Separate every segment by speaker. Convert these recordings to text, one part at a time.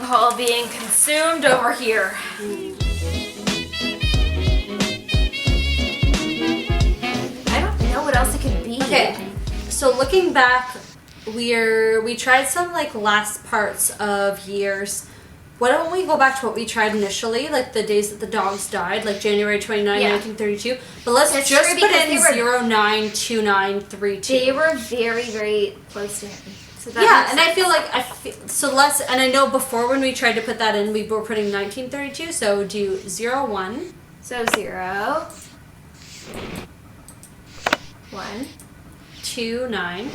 Speaker 1: alcohol being consumed over here. I don't know what else it could be.
Speaker 2: Okay, so looking back, we tried some like last parts of years. Why don't we go back to what we tried initially, like the days that the dogs died, like January 29, 1932. But let's just put in 092932.
Speaker 1: They were very, very close to him. So that
Speaker 2: and I feel like and I know before when we tried to put that in, we were putting 1932. So do 01.
Speaker 1: So 0, 1,
Speaker 2: 2, 9,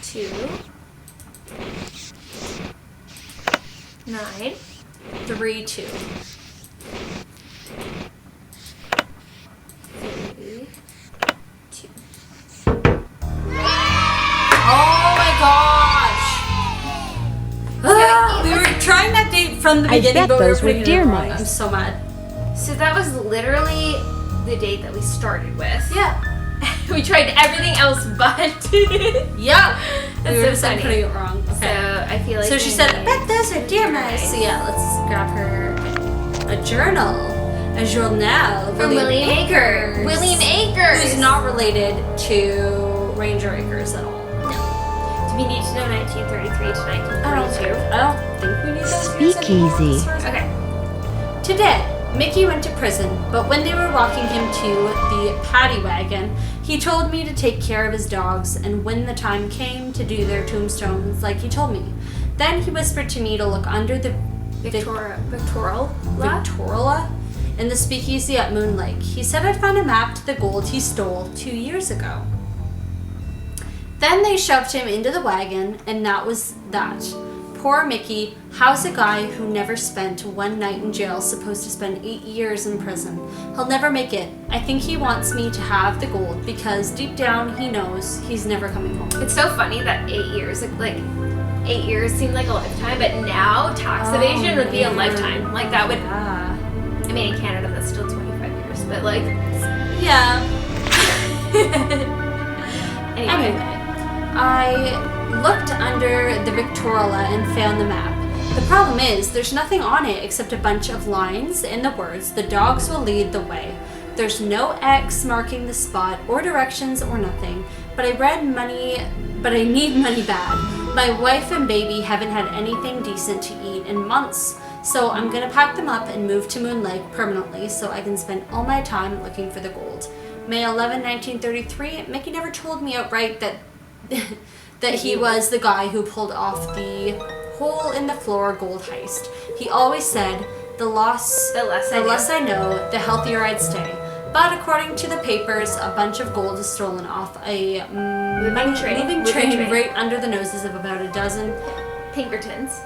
Speaker 1: 2, 9,
Speaker 2: 3, 2.
Speaker 1: 3, 2.
Speaker 2: Oh my gosh! We were trying that date from the beginning,
Speaker 3: bet
Speaker 2: but we were
Speaker 3: those were
Speaker 2: putting it
Speaker 3: deer
Speaker 2: in wrong.
Speaker 3: mice.
Speaker 2: I'm so mad.
Speaker 1: So that was literally the date that we started with.
Speaker 2: Yeah.
Speaker 1: We tried everything else but.
Speaker 2: Yeah.
Speaker 1: That's
Speaker 2: we were
Speaker 1: so
Speaker 2: just
Speaker 1: funny.
Speaker 2: putting it wrrong.
Speaker 1: So
Speaker 2: Okay.
Speaker 1: I feel like.
Speaker 2: So she said, I bet those are deer mice. So yeah, let's grab her a journal. A journal.
Speaker 1: From William Akers. William Akers!
Speaker 2: Who's not related to Ranger Akers at all.
Speaker 1: Do we need to know 1933 to 1942?
Speaker 2: I don't think we need those.
Speaker 3: Speakeasy.
Speaker 1: Okay.
Speaker 2: Today, Mickey went to prison, but when they were walking him to the paddy wagon, he told me to take care of his dogs, and when the time came to do their tombstones like he told me. Then he whispered to me to look under the
Speaker 1: Victoria
Speaker 2: in the speakeasy at Moon Lake. He said I'd find a map to the gold he stole 2 years ago. Then they shoved him into the wagon, and that was that. Poor Mickey, how's a guy who never spent one night in jail supposed to spend 8 years in prison? He'll never make it. I think he wants me to have the gold because deep down he knows he's never coming home.
Speaker 1: It's so funny that 8 years, like 8 years seemed like a lifetime, but now tax evasion would be a lifetime. Like that would,
Speaker 2: Yeah.
Speaker 1: I mean in Canada that's still 25 years, but like,
Speaker 2: Yeah.
Speaker 1: anyway.
Speaker 2: I looked under the Victrola and found the map. The problem is, there's nothing on it except a bunch of lines and the words, the dogs will lead the way. There's no X marking the spot or directions or nothing, but I need money bad. My wife and baby haven't had anything decent to eat in months, so I'm gonna pack them up and move to Moon Lake permanently so I can spend all my time looking for the gold. May 11, 1933, Mickey never told me outright that that he was the guy who pulled off the hole in the floor gold heist. He always said, the less I know, the healthier I'd stay. But according to the papers, a bunch of gold is stolen off a moving train right under the noses of about a dozen
Speaker 1: Pinkertons.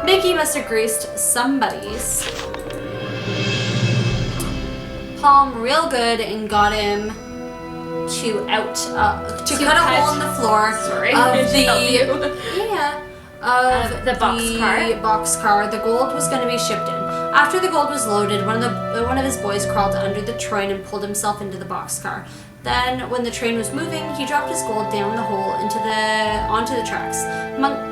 Speaker 2: Mickey must have greased somebody's palm real good and got him to cut a hole in the floor of the boxcar the gold was going to be shipped in. After the gold was loaded, one of his boys crawled under the train and pulled himself into the boxcar. Then, when the train was moving, he dropped his gold down the hole onto the tracks.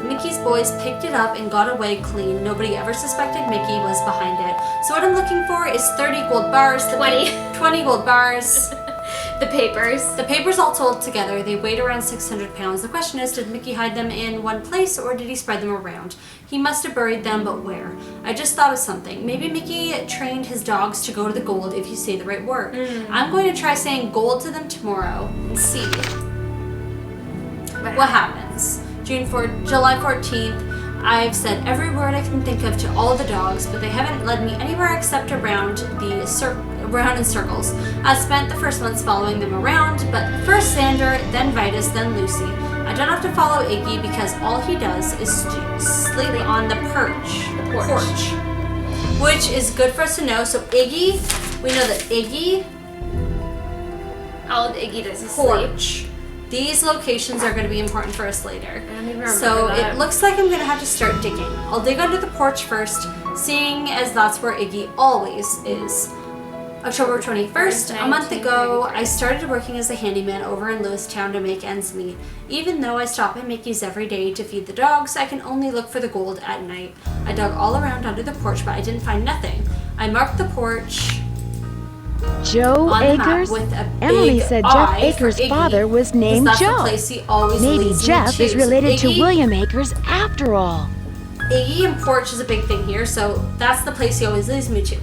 Speaker 2: Mickey's boys picked it up and got away clean. Nobody ever suspected Mickey was behind it. So what I'm looking for is 30 gold bars. 20 gold bars.
Speaker 1: The papers
Speaker 2: all told together, they weighed around 600 pounds. The question is, did Mickey hide them in one place or did he spread them around? He must have buried them, but where? I just thought of something. Maybe Mickey trained his dogs to go to the gold if you say the right word. I'm going to try saying gold to them tomorrow and see what happens. July 14th, I've said every word I can think of to all the dogs, but they haven't led me anywhere except around in circles. I spent the first months following them around, but first Xander, then Vitus, then Lucy. I don't have to follow Iggy because all he does is sleep on the porch. Which is good for us to know. So Iggy, we know that Iggy,
Speaker 1: all Iggy does is
Speaker 2: porch.
Speaker 1: sleep.
Speaker 2: These locations are going to be important for us later.
Speaker 1: I don't even remember
Speaker 2: So
Speaker 1: that.
Speaker 2: it looks like I'm going to have to start digging. I'll dig under the porch first, seeing as that's where Iggy always is. October 21st, a month ago, I started working as a handyman over in Lewistown to make ends meet. Even though I stop at Mickey's every day to feed the dogs, I can only look for the gold at night. I dug all around under the porch, but I didn't find nothing. I marked the porch
Speaker 3: Joe
Speaker 2: on the map
Speaker 3: Akers?
Speaker 2: with a big
Speaker 3: Emily said Jeff
Speaker 2: I for
Speaker 3: Akers'
Speaker 2: Iggy,
Speaker 3: father was
Speaker 2: because
Speaker 3: named
Speaker 2: that's the
Speaker 3: Joe.
Speaker 2: place he always
Speaker 3: Maybe
Speaker 2: leads me
Speaker 3: Jeff is
Speaker 2: to.
Speaker 3: related to
Speaker 2: Iggy-
Speaker 3: William Akers after all.
Speaker 2: Iggy and porch is a big thing here, so that's the place he always leads me to.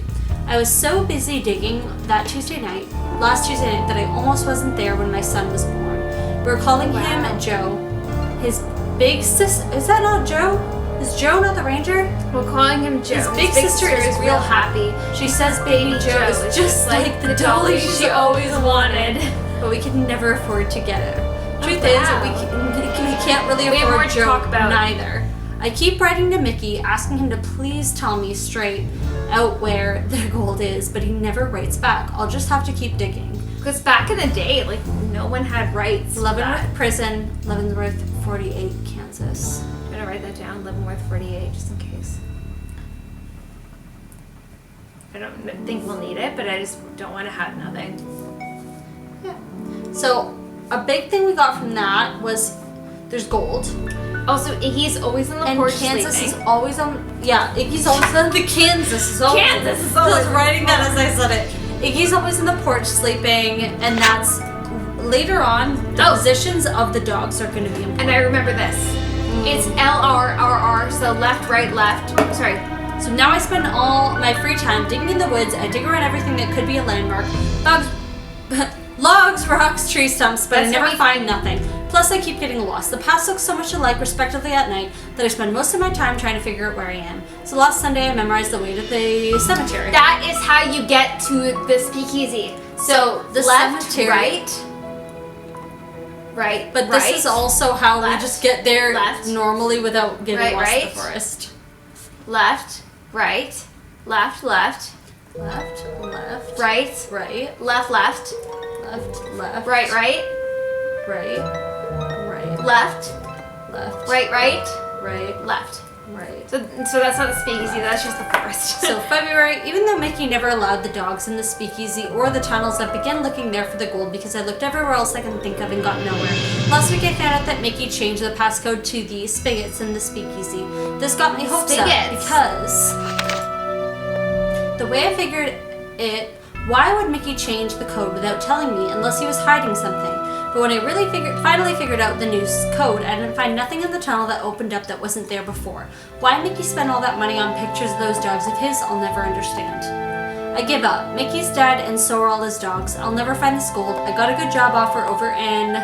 Speaker 2: I was so busy digging that last Tuesday night, that I almost wasn't there when my son was born. We're calling him Joe. His big sister, is that not Joe? Is Joe not the ranger?
Speaker 1: We're calling him Joe.
Speaker 2: His big sister is real happy. She says baby Joe is just like the dolly she always wanted. But we can never afford to get it. Truth is, we can't really
Speaker 1: We have more
Speaker 2: afford
Speaker 1: to
Speaker 2: Joe
Speaker 1: talk about.
Speaker 2: neither. I keep writing to Mickey, asking him to please tell me straight out where the gold is, but he never writes back. I'll just have to keep digging.
Speaker 1: Because back in the day, like, no one had rights. to that.
Speaker 2: Leavenworth Prison, Leavenworth 48, Kansas.
Speaker 1: I'm gonna write that down. Leavenworth 48, just in case. I don't think we'll need it, but I just don't want to have nothing.
Speaker 2: Yeah. So a big thing we got from that was there's gold.
Speaker 1: Also, Iggy's always on the
Speaker 2: And
Speaker 1: porch
Speaker 2: Kansas
Speaker 1: sleeping.
Speaker 2: is always on. Yeah, Iggy's always on the Kansas is always.
Speaker 1: Kansas is
Speaker 2: I
Speaker 1: always
Speaker 2: was
Speaker 1: on
Speaker 2: writing
Speaker 1: the
Speaker 2: that as I said it. Iggy's always on the porch sleeping, and that's later on. The positions of the dogs are going to be important.
Speaker 1: And I remember this. It's LRRR, so left, right, left. Sorry.
Speaker 2: So now I spend all my free time digging in the woods. I dig around everything that could be a landmark. Logs, rocks, tree stumps, but I
Speaker 1: That's
Speaker 2: never
Speaker 1: what we-
Speaker 2: find nothing. Plus, I keep getting lost. The paths look so much alike, respectively, at night, that I spend most of my time trying to figure out where I am. So last Sunday, I memorized the way to the cemetery.
Speaker 1: That is how you get to the speakeasy. So
Speaker 2: the
Speaker 1: left,
Speaker 2: cemetery-
Speaker 1: right,
Speaker 2: But
Speaker 1: right,
Speaker 2: this is also how
Speaker 1: left,
Speaker 2: we just get there
Speaker 1: left,
Speaker 2: normally without getting
Speaker 1: right,
Speaker 2: lost in
Speaker 1: right,
Speaker 2: the forest.
Speaker 1: left, right, left, left,
Speaker 2: Left, left,
Speaker 1: right,
Speaker 2: right,
Speaker 1: left, left,
Speaker 2: left,
Speaker 1: right, right,
Speaker 2: right, right,
Speaker 1: left,
Speaker 2: left,
Speaker 1: right, right,
Speaker 2: right,
Speaker 1: left.
Speaker 2: right.
Speaker 1: So that's not the speakeasy. That's just the forest.
Speaker 2: So February, even though Mickey never allowed the dogs in the speakeasy or the tunnels, I began looking there for the gold because I looked everywhere else I can think of and got nowhere. Last week I found out that Mickey changed the passcode to the spigots in the speakeasy. This got me hopes up
Speaker 1: Spigots.
Speaker 2: because the way I figured it, why would Mickey change the code without telling me unless he was hiding something? But when I finally figured out the new code, I didn't find nothing in the tunnel that opened up that wasn't there before. Why Mickey spent all that money on pictures of those dogs of his, I'll never understand. I give up. Mickey's dead and so are all his dogs. I'll never find this gold. I got a good job offer over in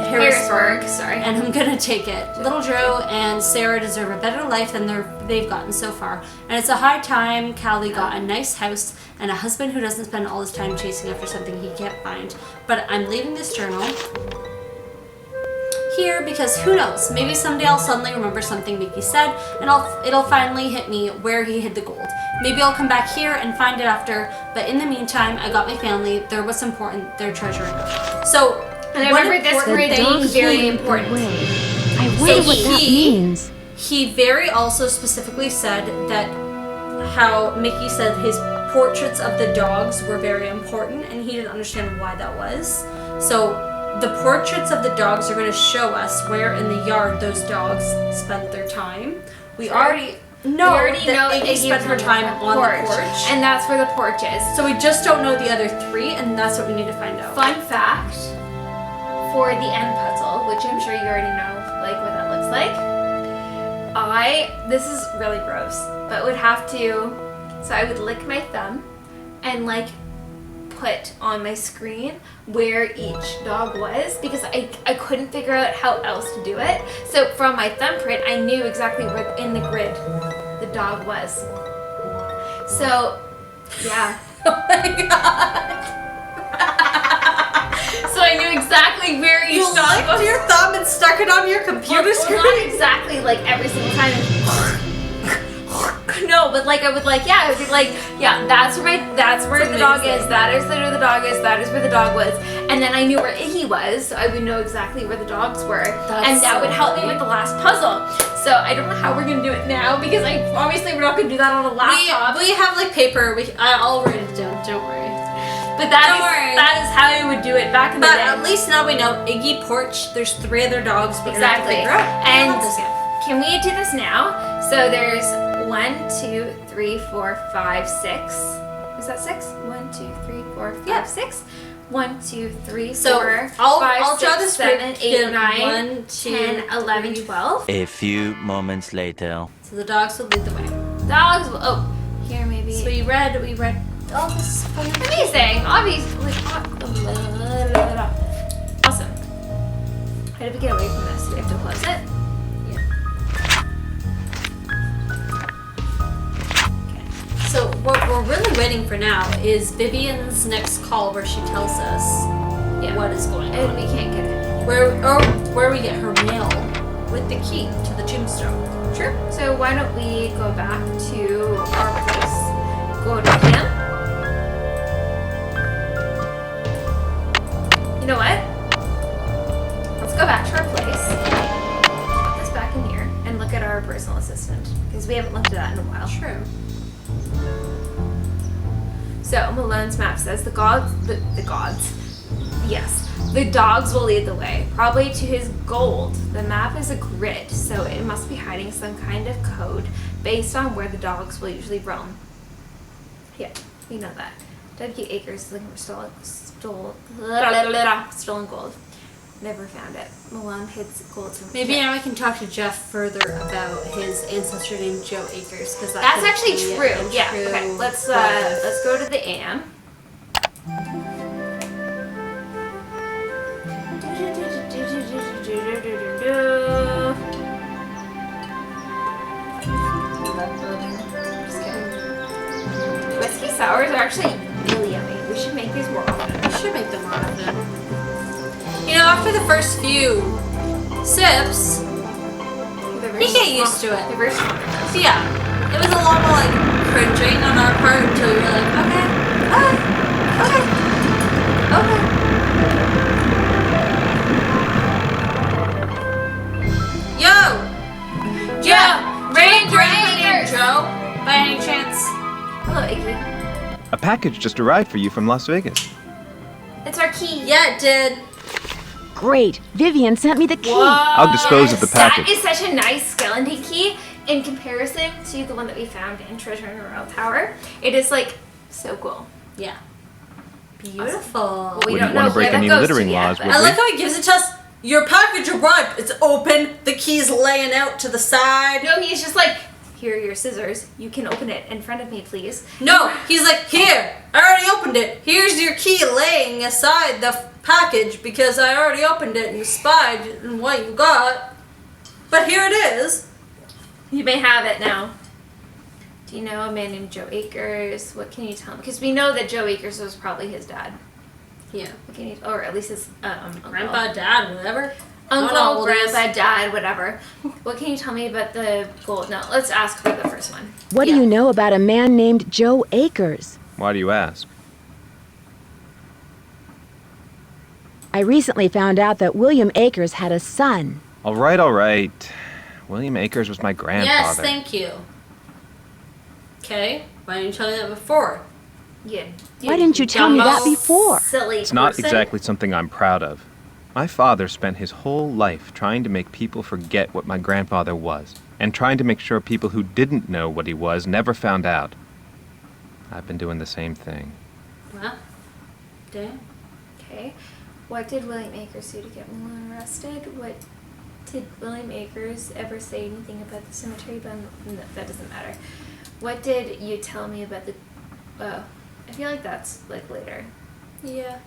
Speaker 2: Harrisburg,
Speaker 1: sorry.
Speaker 2: and I'm gonna take it. Little Joe and Sarah deserve a better life than they've gotten so far, and it's a high time Callie got a nice house and a husband who doesn't spend all his time chasing after something he can't find. But I'm leaving this journal here because who knows, maybe someday I'll suddenly remember something Mickey said and it'll finally hit me where he hid the gold. Maybe I'll come back here and find it after, but in the meantime, I got my family. They're what's important. They're treasuring. So,
Speaker 1: And I
Speaker 2: what
Speaker 1: remember this
Speaker 2: important
Speaker 1: grid
Speaker 2: thing
Speaker 1: being very
Speaker 3: came
Speaker 1: important.
Speaker 3: away. I wonder what that means.
Speaker 2: He very also specifically said that how Mickey said his portraits of the dogs were very important, and he didn't understand why that was. So the portraits of the dogs are going to show us where in the yard those dogs spent their time. We already know
Speaker 1: we already
Speaker 2: that
Speaker 1: know
Speaker 2: Iggy spent her time on the porch.
Speaker 1: and that's where the porch is.
Speaker 2: So we just don't know the other three, and that's what we need to find out.
Speaker 1: Fun fact for the end puzzle, which I'm sure you already know, like what that looks like. This is really gross, but would have to. So I would lick my thumb and like put on my screen where each dog was because I couldn't figure out how else to do it. So from my thumbprint, I knew exactly where in the grid the dog was. So, yeah.
Speaker 2: Oh my god!
Speaker 1: So I knew exactly where each
Speaker 2: You
Speaker 1: dog was.
Speaker 2: licked your thumb and stuck it on your computer screen?
Speaker 1: Well, not exactly like every single time. No, but like I would like, yeah, I would be like, yeah, that's where the dog is, that is where the dog is, that is where the dog was. And then I knew where Iggy was, so I would know exactly where the dogs were.
Speaker 2: That's
Speaker 1: and that
Speaker 2: so
Speaker 1: would help me
Speaker 2: funny.
Speaker 1: with the last puzzle. So I don't know how we're gonna do it now because obviously we're not gonna do that on a laptop.
Speaker 2: We have like paper. I'll write it down. Don't worry.
Speaker 1: But
Speaker 2: Don't worry.
Speaker 1: that is how we would do it back in the
Speaker 2: But
Speaker 1: day.
Speaker 2: at least now we know Iggy, Porch. There's 3 other dogs. We're gonna have to
Speaker 1: Exactly.
Speaker 2: figure out. I
Speaker 1: And
Speaker 2: love this game.
Speaker 1: can we do this now? So there's 1, 2, 3, 4, 5, 6. Is that 6? 1, 2, 3, 4, 5,
Speaker 2: Yeah.
Speaker 1: 6. 1, 2, 3,
Speaker 2: So
Speaker 1: 4,
Speaker 2: I'll
Speaker 1: 5,
Speaker 2: draw
Speaker 1: 6,
Speaker 2: this
Speaker 1: 7, 8, 9,
Speaker 2: 1, 2,
Speaker 1: 10, 11, 12.
Speaker 4: A few moments later.
Speaker 2: So the dogs will lead the way.
Speaker 1: Dogs will, oh, here maybe.
Speaker 2: So we read all this.
Speaker 1: Amazing. Obviously. Awesome. How do we get away from this? Do we have to close it?
Speaker 2: So what we're really waiting for now is Vivian's next call where she tells us what is going
Speaker 1: And
Speaker 2: on.
Speaker 1: we can't get it.
Speaker 2: Where we get her mail with the key to the tombstone.
Speaker 1: Sure. So why don't we go back to our place? Go to camp. You know what? Let's go back to our place. Put this back in here and look at our personal assistant because we haven't looked at that in a while.
Speaker 2: True.
Speaker 1: So Malone's map says the gods, yes, the dogs will lead the way, probably to his gold. The map is a grid, so it must be hiding some kind of code based on where the dogs will usually roam. Yeah, we know that. W. Acres is looking for stolen gold. Never found it. Malone hides gold.
Speaker 2: Maybe now we can talk to Jeff further about his ancestor named Joe Akers because
Speaker 1: That's actually true. Yeah. Okay. Let's go to the AM. Just kidding. Whiskey sours are actually really yummy. We should make these more often.
Speaker 2: We should make them more often. You know, after the first few sips, you get used to it.
Speaker 1: They're very strong.
Speaker 2: So yeah, it was a lot more like cringing on our part until we were like, okay, Yo!
Speaker 1: Ranger
Speaker 2: Named Joe, by any chance?
Speaker 1: Hello, Iggy.
Speaker 5: A package just arrived for you from Las Vegas.
Speaker 1: It's our key.
Speaker 2: Yeah, it did.
Speaker 3: Great. Vivian sent me the key.
Speaker 5: I'll dispose of the package.
Speaker 1: That is such a nice skeleton key in comparison to the one that we found in Treasure in the Royal Tower. It is like so cool.
Speaker 2: Yeah. Beautiful.
Speaker 1: Well, we
Speaker 5: Wouldn't
Speaker 1: don't
Speaker 5: want
Speaker 1: know
Speaker 5: to break
Speaker 1: where
Speaker 5: any
Speaker 1: that goes
Speaker 5: littering
Speaker 1: to yet,
Speaker 5: laws,
Speaker 1: but-
Speaker 5: would
Speaker 2: I
Speaker 5: we?
Speaker 2: like how he gives it to us. Your package arrived. It's open. The key's laying out to the side.
Speaker 1: No, he's just like, here are your scissors. You can open it in front of me, please.
Speaker 2: No, he's like, here, I already opened it. Here's your key laying aside the package because I already opened it and spied in what you got. But here it is.
Speaker 1: You may have it now. Do you know a man named Joe Akers? What can you tell me? Because we know that Joe Akers was probably his dad.
Speaker 2: Yeah.
Speaker 1: What can you, or at least his uncle.
Speaker 2: Grandpa, dad, whatever.
Speaker 1: Uncle,
Speaker 2: Don't know what it is.
Speaker 1: grandpa, dad, whatever. What can you tell me about the gold? No, let's ask for the first one.
Speaker 3: What do you know about a man named Joe Akers?
Speaker 5: Why do you ask?
Speaker 3: I recently found out that William Akers had a son.
Speaker 5: All right. William Akers was my grandfather.
Speaker 2: Yes, thank you. Okay, why didn't you tell me that before?
Speaker 1: Yeah.
Speaker 3: Why didn't you tell me that before?
Speaker 1: Silly
Speaker 5: It's not
Speaker 1: person.
Speaker 5: exactly something I'm proud of. My father spent his whole life trying to make people forget what my grandfather was, and trying to make sure people who didn't know what he was never found out. I've been doing the same thing.
Speaker 2: Well, damn.
Speaker 1: Okay. What did William Akers do to get Malone arrested? What did William Akers ever say anything about the cemetery? But no, that doesn't matter. What did you tell me about the? Oh, I feel like that's like later.
Speaker 2: Yeah.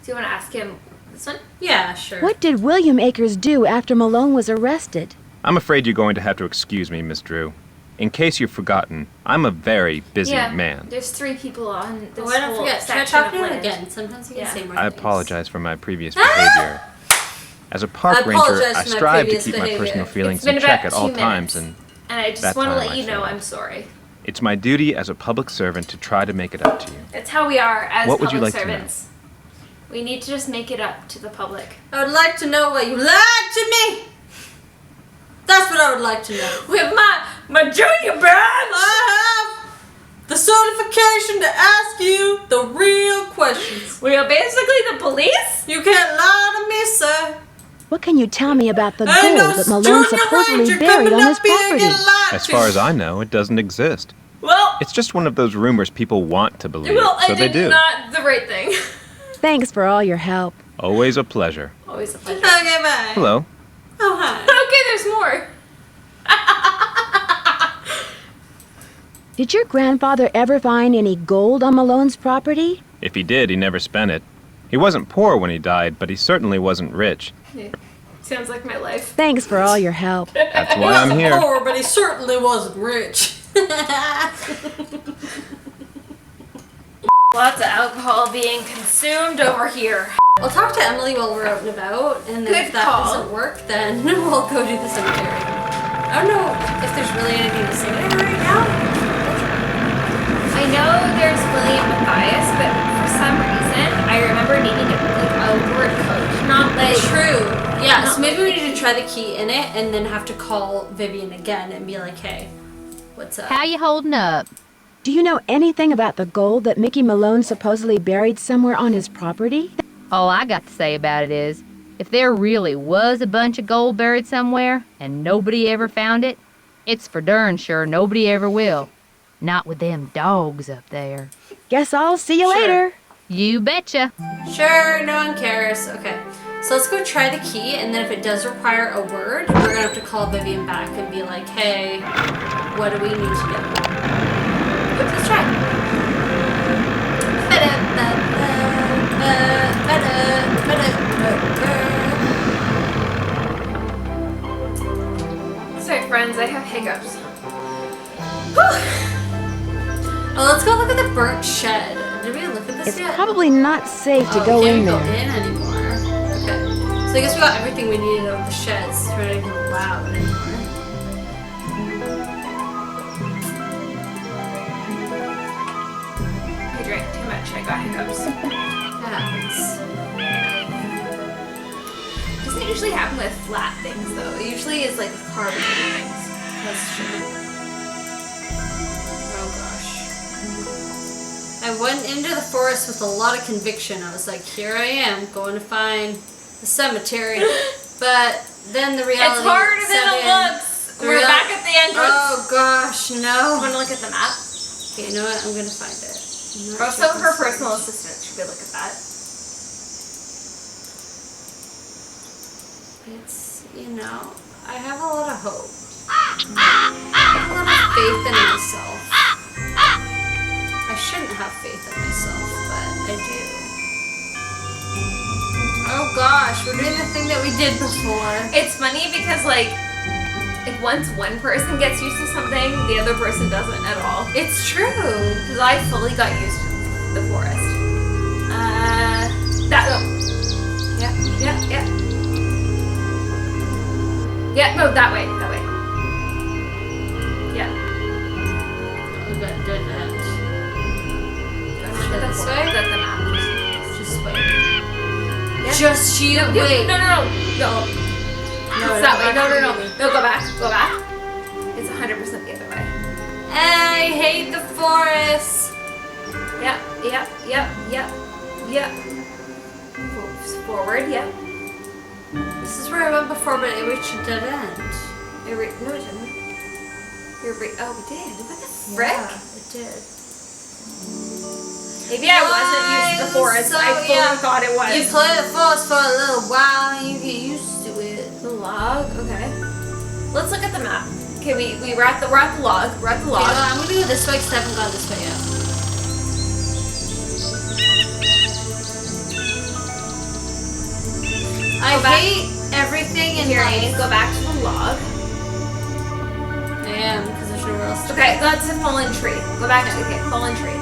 Speaker 1: Do you want to ask him this one?
Speaker 2: Yeah, sure.
Speaker 3: What did William Akers do after Malone was arrested?
Speaker 5: I'm afraid you're going to have to excuse me, Miss Drew. In case you've forgotten, I'm a very busy man.
Speaker 1: There's 3 people on this
Speaker 2: Oh, I don't
Speaker 1: whole
Speaker 2: forget. Try
Speaker 1: section
Speaker 2: talking
Speaker 1: of
Speaker 2: to him
Speaker 1: land.
Speaker 2: again. Sometimes you can
Speaker 1: Yeah.
Speaker 2: say more
Speaker 5: I
Speaker 2: things.
Speaker 5: apologize for my previous behavior. As a park ranger,
Speaker 2: apologize
Speaker 5: I
Speaker 2: for my
Speaker 5: strive to
Speaker 2: previous
Speaker 5: keep my
Speaker 2: behavior.
Speaker 5: personal feelings
Speaker 1: It's been
Speaker 5: in check
Speaker 1: about
Speaker 5: at all
Speaker 1: 2
Speaker 5: times,
Speaker 1: minutes.
Speaker 5: and
Speaker 1: And I just
Speaker 5: that
Speaker 1: want to
Speaker 5: time
Speaker 1: let
Speaker 5: I
Speaker 1: you know
Speaker 5: failed.
Speaker 1: I'm sorry.
Speaker 5: it's my duty as a public servant to try to make it up to you.
Speaker 1: That's how we are as
Speaker 5: What would you
Speaker 1: public
Speaker 5: like to know?
Speaker 1: servants. We need to just make it up to the public.
Speaker 2: I would like to know why you lied to me. That's what I I would like to know.
Speaker 1: With my junior badge.
Speaker 2: I have the certification to ask you the real questions.
Speaker 1: We are basically the police.
Speaker 2: You can't lie to me, sir.
Speaker 3: What can you tell me about the
Speaker 2: Ain't
Speaker 3: gold
Speaker 2: no
Speaker 3: that Malone
Speaker 2: junior
Speaker 3: supposedly
Speaker 2: ranger
Speaker 3: buried
Speaker 2: coming
Speaker 3: on his
Speaker 2: up here and
Speaker 3: property?
Speaker 2: get lied
Speaker 5: As
Speaker 2: to.
Speaker 5: far as I know, it doesn't exist.
Speaker 1: Well,
Speaker 5: It's just one of those rumors people want to believe,
Speaker 1: I
Speaker 5: so they
Speaker 1: did
Speaker 5: do.
Speaker 1: not the right thing.
Speaker 3: Thanks for all your help.
Speaker 5: Always a pleasure.
Speaker 1: Always a pleasure.
Speaker 2: Okay, bye.
Speaker 5: Hello.
Speaker 2: Oh, hi.
Speaker 1: Okay, there's more.
Speaker 3: Did your grandfather ever find any gold on Malone's property?
Speaker 5: If he did, he never spent it. He wasn't poor when he died, but he certainly wasn't rich.
Speaker 1: Yeah. Sounds like my life.
Speaker 3: Thanks for all your help.
Speaker 5: That's
Speaker 2: He
Speaker 5: why I'm
Speaker 2: wasn't
Speaker 5: here.
Speaker 2: poor, but he certainly wasn't rich.
Speaker 1: Lots of alcohol being consumed over here.
Speaker 2: I'll talk to Emily while we're out and about, and then
Speaker 1: Good
Speaker 2: if that
Speaker 1: call.
Speaker 2: doesn't work, then we'll go to the cemetery. I don't know if there's really anything to say to her right now.
Speaker 1: I know there's William Matthias, but for some reason I remember needing a word code, not like
Speaker 2: True. Yeah,
Speaker 1: Not
Speaker 2: so maybe we need to try the key in it and then have to call Vivian again and be like, hey, what's up?
Speaker 6: How you holding up?
Speaker 3: Do you know anything about the gold that Mickey Malone supposedly buried somewhere on his property?
Speaker 6: All I got to say about it is, if there really was a bunch of gold buried somewhere and nobody ever found it, it's for darn sure nobody ever will. Not with them dogs up there.
Speaker 3: Guess I'll see you
Speaker 2: Sure.
Speaker 3: later.
Speaker 6: You betcha.
Speaker 2: Sure, no one cares. Okay, so let's go try the key, and then if it does require a word, we're gonna have to call Vivian back and be like, hey, what do we need to do? Let's try.
Speaker 1: sorry friends, I have hiccups.
Speaker 2: Oh, let's go look at the burnt shed. Did we look at this
Speaker 3: It's
Speaker 2: yet?
Speaker 3: probably not safe to
Speaker 2: Oh,
Speaker 3: go
Speaker 2: we
Speaker 3: in
Speaker 2: can't
Speaker 3: there.
Speaker 2: go in anymore. Okay. So I guess we got everything we needed out of the sheds. So we're not even allowed anymore.
Speaker 1: I drank too much, I got hiccups.
Speaker 2: That happens.
Speaker 1: Doesn't usually happen with flat things though. It usually is like with carbonated things.
Speaker 2: That's true. Oh gosh. I went into the forest with a lot of conviction. I was like, here I am, going to find the cemetery. But then the reality
Speaker 1: It's harder than
Speaker 2: set
Speaker 1: it
Speaker 2: in.
Speaker 1: looks. We're back at the entrance.
Speaker 2: Oh gosh, no.
Speaker 1: Want to look at the map?
Speaker 2: Okay, you know what? I'm gonna find it. I'm not
Speaker 1: Also,
Speaker 2: checking
Speaker 1: her
Speaker 2: search.
Speaker 1: personal assistant should go look at that.
Speaker 2: It's, you know, I have a lot of hope. I have a lot of faith in myself. I shouldn't have faith in myself, but I do. Oh gosh, we're doing the thing that we did before.
Speaker 1: It's funny because like, if once one person gets used to something, the other person doesn't at all.
Speaker 2: It's true.
Speaker 1: Because I fully got used to the forest. That one. Yeah, yeah, yeah. Yeah, no, that way, that way. Yeah.
Speaker 2: Oh, that didn't.
Speaker 1: That's
Speaker 2: This way?
Speaker 1: That's the map.
Speaker 2: Just wait.
Speaker 1: Yeah.
Speaker 2: Just you
Speaker 1: No,
Speaker 2: wait.
Speaker 1: no, no, no.
Speaker 2: No,
Speaker 1: It's that way. No, no, no.
Speaker 2: back.
Speaker 1: No, go back. Go back. It's 100% the other way.
Speaker 2: I hate the forest.
Speaker 1: Yep, yep, yep, yep, yep. Forward, yep.
Speaker 2: This is where I went before, but it reached a dead end.
Speaker 1: No, it didn't. Oh, we did. What the frick?
Speaker 2: Yeah, it did.
Speaker 1: Maybe I wasn't used to the forest. I fully thought it was.
Speaker 2: You play the forest for a little while and you get used to it.
Speaker 1: The log? Okay. Let's look at the map. Okay, we're at the log. We're at the log.
Speaker 2: I'm gonna go this way because I haven't gone this way yet. I hate everything in
Speaker 1: Here,
Speaker 2: life.
Speaker 1: go back to the log.
Speaker 2: I am, because there's nowhere else to
Speaker 1: Okay, that's a fallen tree. Go back to fallen tree.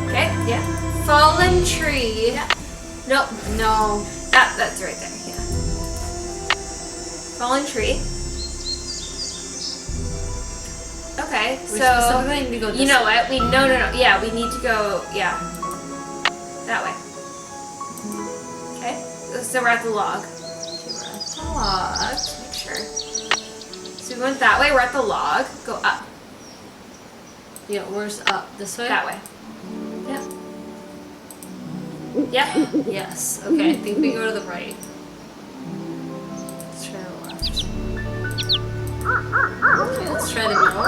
Speaker 1: Okay, yeah.
Speaker 2: go. Fallen tree.
Speaker 1: Yeah. Nope.
Speaker 2: No.
Speaker 1: That's right there, yeah. Fallen tree. Okay,
Speaker 2: We
Speaker 1: so
Speaker 2: specifically need to go this
Speaker 1: you know
Speaker 2: way.
Speaker 1: what? No. Yeah, we need to go. Yeah, that way. Okay, so we're at the log.
Speaker 2: Log.
Speaker 1: Make sure. So we went that way. We're at the log. Go up.
Speaker 2: Yeah, where's up? This way?
Speaker 1: That way. Yep. Yep.
Speaker 2: Yes. Okay, I think we go to the right. Let's try the left. Okay, let's try the middle.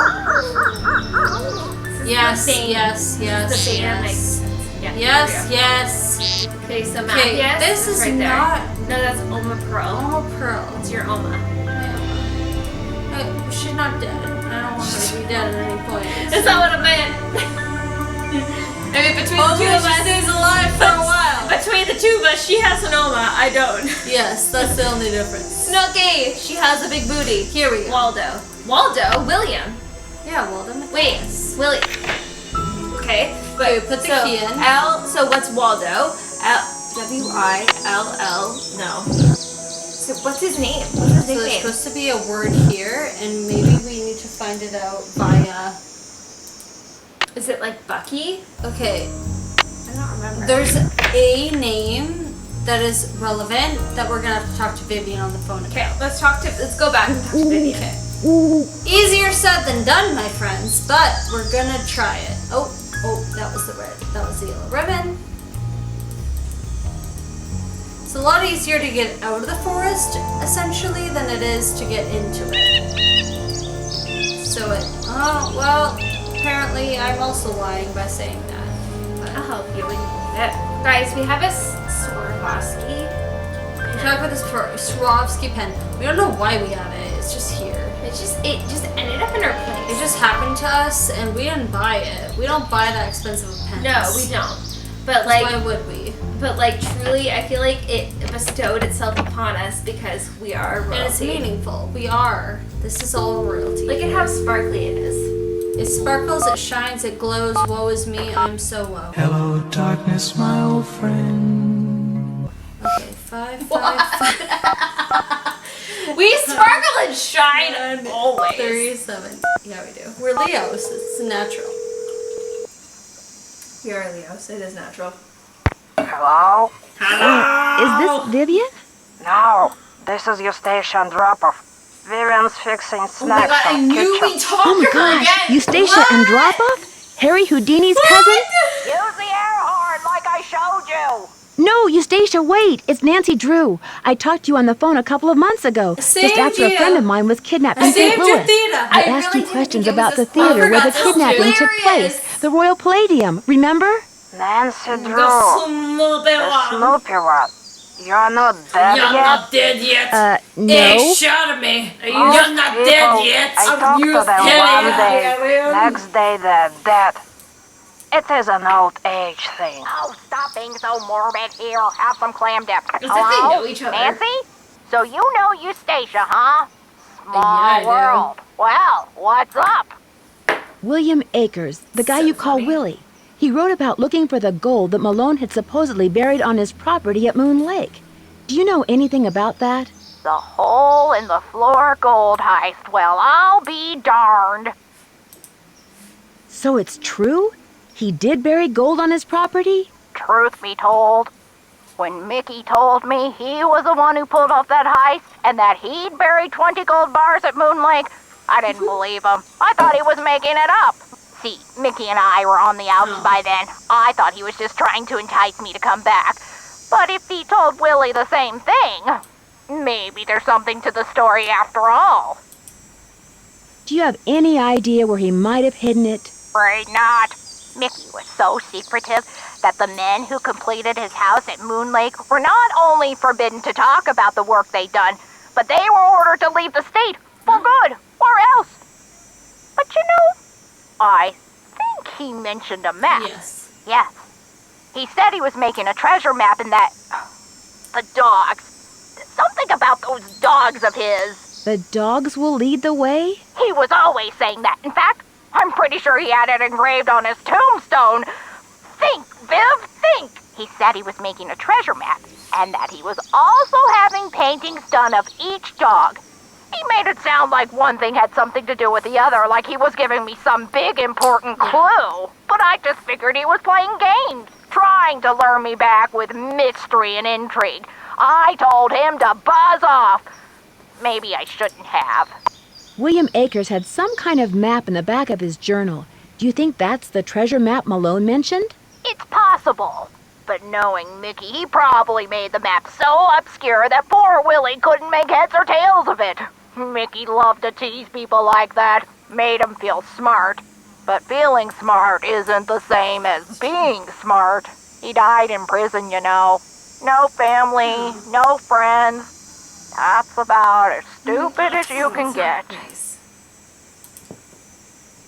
Speaker 2: Yes, yes, yes,
Speaker 1: The beta
Speaker 2: yes.
Speaker 1: makes yeah.
Speaker 2: Yes,
Speaker 1: there we go.
Speaker 2: yes.
Speaker 1: Okay, so
Speaker 2: Okay,
Speaker 1: Matthias.
Speaker 2: this is
Speaker 1: right there.
Speaker 2: not
Speaker 1: No, that's Oma Pearl.
Speaker 2: Oma Pearl.
Speaker 1: It's your Oma.
Speaker 2: She's not dead. I don't want her to be dead at any point.
Speaker 1: That's not what I meant. I mean, between the two of
Speaker 2: she
Speaker 1: us,
Speaker 2: stays alive for a while.
Speaker 1: between the two of us, she has an Oma. I don't.
Speaker 2: Yes, that's the only difference.
Speaker 1: Snooky. She has a big booty.
Speaker 2: Here we go.
Speaker 1: Waldo. Waldo. William.
Speaker 2: Yeah, well then.
Speaker 1: Wait. William. Okay.
Speaker 2: Wait, put the key in.
Speaker 1: L. So what's Waldo? W-I-L-L. No. So what's his name? What's his
Speaker 2: So there's
Speaker 1: nickname?
Speaker 2: supposed to be a word here, and maybe we need to find it out via.
Speaker 1: Is it like Bucky?
Speaker 2: Okay,
Speaker 1: I don't remember.
Speaker 2: there's a name that is relevant that we're gonna have to talk to Vivian on the phone about.
Speaker 1: Okay, let's go back and talk to Vivian.
Speaker 2: Okay. Easier said than done, my friends, but we're gonna try it. Oh, that was the red. That was the yellow ribbon. It's a lot easier to get out of the forest, essentially, than it is to get into it. So oh, well, apparently I'm also lying by saying that.
Speaker 1: I'll help you when you need it. Guys, we have a Swarovski.
Speaker 2: We talk about this Swarovski pen. We don't know why we have it. It's just here.
Speaker 1: It just ended up in our place.
Speaker 2: It just happened to us, and we didn't buy it. We don't buy that expensive of pens.
Speaker 1: No, we don't. But
Speaker 2: Why would we?
Speaker 1: But truly, I feel like it bestowed itself upon us because we are royalty.
Speaker 2: And it's meaningful. We are. This is all royalty.
Speaker 1: Look at how sparkly it is.
Speaker 2: It sparkles, it shines, it glows. Woe is me, I'm so woe.
Speaker 7: Hello, darkness, my old friend.
Speaker 2: Okay, 5, 5, 5.
Speaker 1: We sparkle and shine always.
Speaker 2: 37. Yeah, we do. We're Leos. It's natural.
Speaker 1: We are Leos. It is natural.
Speaker 8: Hello?
Speaker 3: Is this Vivian?
Speaker 8: No, this is your station drop-off. Vivian's fixing
Speaker 1: Oh my
Speaker 8: snacks
Speaker 1: god, I
Speaker 8: from
Speaker 1: knew
Speaker 8: kitchen.
Speaker 1: we talked
Speaker 3: Oh my
Speaker 1: to her
Speaker 3: gosh,
Speaker 1: again.
Speaker 3: Eustacia and Drop-Off? Harry Houdini's cousin?
Speaker 8: Use the air horn like I showed you.
Speaker 3: No, Eustacia, wait! It's Nancy Drew. I talked to you on the phone a couple of months ago,
Speaker 2: Same
Speaker 3: just after a
Speaker 2: here.
Speaker 3: friend of mine was kidnapped in
Speaker 2: Saved
Speaker 3: St.
Speaker 2: your
Speaker 3: Louis.
Speaker 2: theater.
Speaker 3: I
Speaker 1: I
Speaker 3: asked
Speaker 1: really
Speaker 3: you
Speaker 1: didn't
Speaker 3: questions
Speaker 1: think it
Speaker 3: about
Speaker 1: was
Speaker 3: the
Speaker 1: this- I
Speaker 3: theater where the
Speaker 1: forgot, that's
Speaker 3: kidnapping took
Speaker 1: hilarious.
Speaker 3: place, the Royal Palladium, remember?
Speaker 8: Nancy Drew,
Speaker 1: The
Speaker 8: the Snoopy one. You're not dead yet?
Speaker 9: dead yet.
Speaker 3: No.
Speaker 9: Shot at me.
Speaker 8: Most
Speaker 9: You're not
Speaker 8: people,
Speaker 9: dead yet.
Speaker 8: I talked to them one day. Next day they're dead. It is an old age thing. Oh, stop being so morbid here. Have some clam dip.
Speaker 1: As if they know each other.
Speaker 8: Nancy? So you know Eustacia, huh? Small
Speaker 2: I do.
Speaker 8: world. Well, what's up?
Speaker 3: William Akers, the guy you call Willie. He wrote about looking for the gold that Malone had supposedly buried on his property at Moon Lake. Do you know anything about that?
Speaker 8: The hole in the floor gold heist. Well, I'll be darned.
Speaker 3: So it's true? He did bury gold on his property?
Speaker 8: Truth be told, when Mickey told me he was the one who pulled off that heist and that he'd buried 20 gold bars at Moon Lake, I didn't believe him. I thought he was making it up. See, Mickey and I were on the outs by then. I thought he was just trying to entice me to come back. But if he told Willie the same thing, maybe there's something to the story after all.
Speaker 3: Do you have any idea where he might have hidden it?
Speaker 8: Afraid not. Mickey was so secretive that the men who completed his house at Moon Lake were not only forbidden to talk about the work they'd done, but they were ordered to leave the state for good, or else. But you know, I think he mentioned a map.
Speaker 2: Yes.
Speaker 8: Yes. He said he was making a treasure map and that... the dogs. Something about those dogs of his.
Speaker 3: The dogs will lead the way?
Speaker 8: He was always saying that. In fact, I'm pretty sure he had it engraved on his tombstone. Think, Viv, think. He said he was making a treasure map and that he was also having paintings done of each dog. He made it sound like one thing had something to do with the other, like he was giving me some big important clue. But I just figured he was playing games, trying to lure me back with mystery and intrigue. I told him to buzz off. Maybe I shouldn't have.
Speaker 3: William Akers had some kind of map in the back of his journal. Do you think that's the treasure map Malone mentioned?
Speaker 8: It's possible. But knowing Mickey, he probably made the map so obscure that poor Willie couldn't make heads or tails of it. Mickey loved to tease people like that. Made him feel smart. But feeling smart isn't the same as being smart. He died in prison, you know. No family, no friends. That's about as stupid as you can get.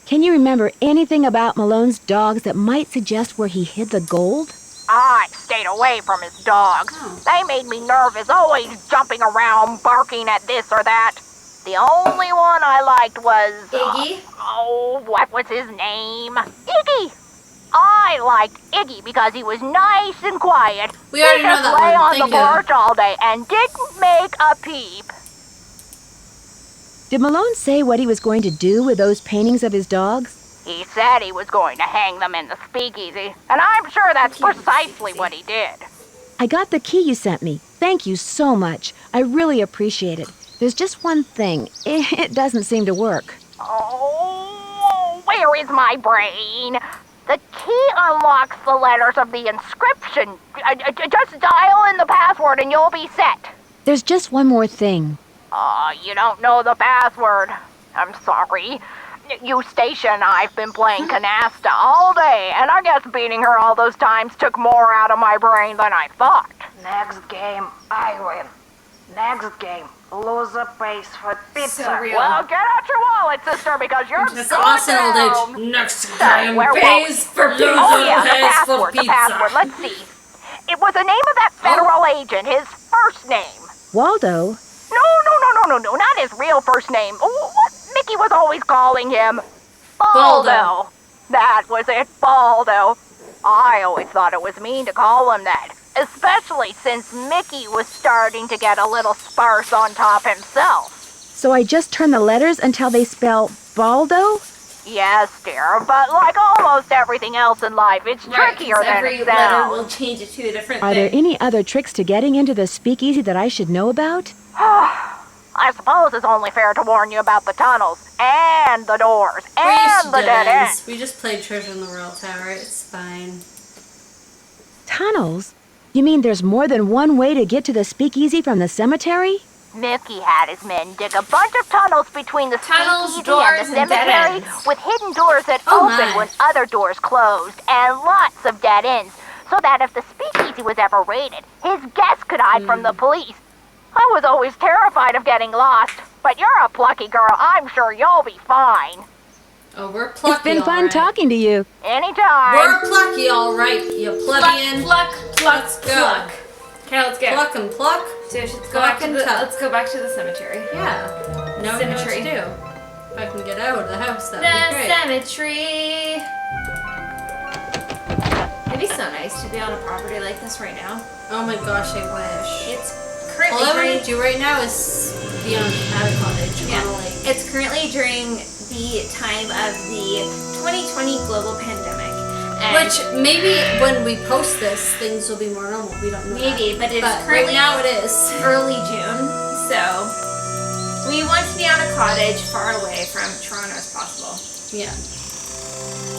Speaker 3: Can you remember anything about Malone's dogs that might suggest where he hid the gold?
Speaker 8: I stayed away from his dogs. They made me nervous, always jumping around, barking at this or that. The only one I liked was...
Speaker 1: Iggy?
Speaker 8: What was his name? Iggy! I liked Iggy because he was nice and quiet.
Speaker 2: We already know that
Speaker 8: He just lay
Speaker 2: one.
Speaker 8: on
Speaker 2: Thank
Speaker 8: the
Speaker 2: you.
Speaker 8: porch all day and didn't make a peep.
Speaker 3: Did Malone say what he was going to do with those paintings of his dogs?
Speaker 8: He said he was going to hang them in the speakeasy, and I'm sure that's precisely what he did.
Speaker 3: I got the key you sent me. Thank you so much. I really appreciate it. There's just one thing. It doesn't seem to work.
Speaker 8: Oh, where is my brain? The key unlocks the letters of the inscription. Just dial in the password and you'll be set.
Speaker 3: There's just one more thing.
Speaker 8: You don't know the password. I'm sorry. Eustacia and I've been playing canasta all day, and I guess beating her all those times took more out of my brain than I thought.
Speaker 9: Next game, I win. Next game, loser pays for pizza.
Speaker 1: So real.
Speaker 8: Well, get out your wallet, sister, because you're
Speaker 2: Just
Speaker 8: going
Speaker 2: awesome old
Speaker 8: down.
Speaker 2: age. Next
Speaker 8: So,
Speaker 2: time,
Speaker 8: where
Speaker 2: pays for pizza,
Speaker 8: Oh yeah,
Speaker 2: pays
Speaker 8: the
Speaker 2: for
Speaker 8: password, the
Speaker 2: pizza.
Speaker 8: password. Let's see. It was the name of that federal agent, his first name.
Speaker 3: Waldo?
Speaker 8: No, not his real first name. What Mickey was always calling him?
Speaker 2: Baldo.
Speaker 8: That was it, Baldo. I always thought it was mean to call him that, especially since Mickey was starting to get a little sparse on top himself.
Speaker 3: So I just turn the letters until they spell Baldo?
Speaker 8: Yes, dear, but like almost everything else in life, it's trickier than
Speaker 1: every
Speaker 8: it
Speaker 1: letter will
Speaker 8: sounds.
Speaker 1: change it to a different
Speaker 3: Are there
Speaker 1: thing.
Speaker 3: any other tricks to getting into the speakeasy that I should know about?
Speaker 8: I suppose it's only fair to warn you about the tunnels, and the doors,
Speaker 2: We're used
Speaker 8: and
Speaker 2: to
Speaker 8: the dead
Speaker 2: dead
Speaker 8: ends.
Speaker 2: We just played Treasure in the Royal Tower. It's fine.
Speaker 3: Tunnels? You mean there's more than one way to get to the speakeasy from the cemetery?
Speaker 8: Mickey had his men dig a bunch of tunnels between the
Speaker 1: Tunnels,
Speaker 8: speakeasy
Speaker 1: doors,
Speaker 8: and the
Speaker 1: and dead
Speaker 8: cemetery
Speaker 1: ends.
Speaker 8: with hidden doors that
Speaker 2: Oh,
Speaker 8: opened
Speaker 2: my.
Speaker 8: when other doors closed, and lots of dead ends, so that if the speakeasy was ever raided, his guests could hide from the police. I was always terrified of getting lost, but you're a plucky girl. I'm sure you'll be fine.
Speaker 2: Oh, we're plucky.
Speaker 3: It's been
Speaker 2: all
Speaker 3: fun
Speaker 2: right.
Speaker 3: talking to you.
Speaker 8: Anytime.
Speaker 2: We're plucky, all right, you plebeian.
Speaker 1: Pluck,
Speaker 2: Let's go.
Speaker 1: pluck. Okay, let's go.
Speaker 2: Pluck and pluck.
Speaker 1: So let's go
Speaker 2: Pluck
Speaker 1: back to
Speaker 2: and
Speaker 1: the.
Speaker 2: tuck.
Speaker 1: Let's go back to the cemetery.
Speaker 2: Yeah. Now we know what to
Speaker 1: Cemetery.
Speaker 2: do. If I can get out of the house, that
Speaker 1: The
Speaker 2: would be great.
Speaker 1: cemetery. It'd be so nice to be on a property like this right now.
Speaker 2: Oh my gosh, I wish.
Speaker 1: It's currently
Speaker 2: All I
Speaker 1: during.
Speaker 2: want to do right now is be on at a cottage
Speaker 1: Yeah.
Speaker 2: on a lake.
Speaker 1: It's currently during the time of the 2020 global pandemic. And
Speaker 2: Which maybe when we post this, things will be more normal. We don't know.
Speaker 1: maybe, but it's
Speaker 2: right
Speaker 1: currently
Speaker 2: now it is.
Speaker 1: early June, so we want to be on a cottage far away from Toronto as possible.
Speaker 2: Yeah.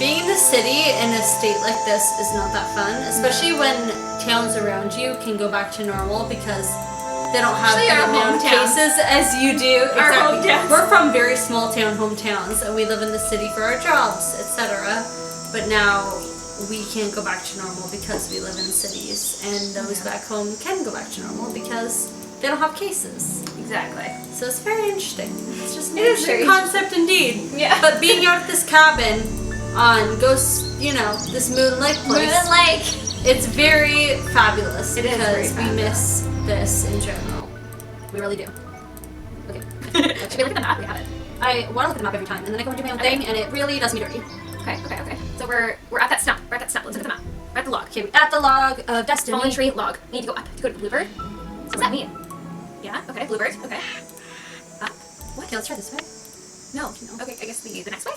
Speaker 2: Being in the city in a state like this is not that fun, especially when towns around you can go back to normal because they don't have
Speaker 1: Especially our
Speaker 2: the amount of
Speaker 1: hometowns.
Speaker 2: cases as you do.
Speaker 1: Our
Speaker 2: Exactly.
Speaker 1: hometowns.
Speaker 2: We're from very small town hometowns and we live in the city for our jobs, etc. But now we can't go back to normal because we live in cities, and those back home can go back to normal because they don't have cases.
Speaker 1: Exactly.
Speaker 2: So it's very interesting. It's just an
Speaker 1: It is
Speaker 2: interesting
Speaker 1: very-
Speaker 2: concept indeed.
Speaker 1: Yeah.
Speaker 2: But being out at this cabin on this Moon Lake place,
Speaker 1: Moon Lake.
Speaker 2: it's very fabulous
Speaker 1: It is
Speaker 2: because
Speaker 1: very
Speaker 2: we miss this in general. We really do. Okay.
Speaker 1: Should we look at the map? We have it.
Speaker 2: I want to look at the map every time, and then I go and do my own thing, and it really does me dirty.
Speaker 1: Okay. So we're at that stump. We're at that stump. Let's look at the map. We're at the log.
Speaker 2: Okay, at the log of destiny.
Speaker 1: Fallen tree log. We need to go up. To go to Bluebird. What does that mean? Yeah. Okay. Bluebird. Okay. Up. What?
Speaker 2: Okay, let's try this way.
Speaker 1: No. Okay. I guess the next way.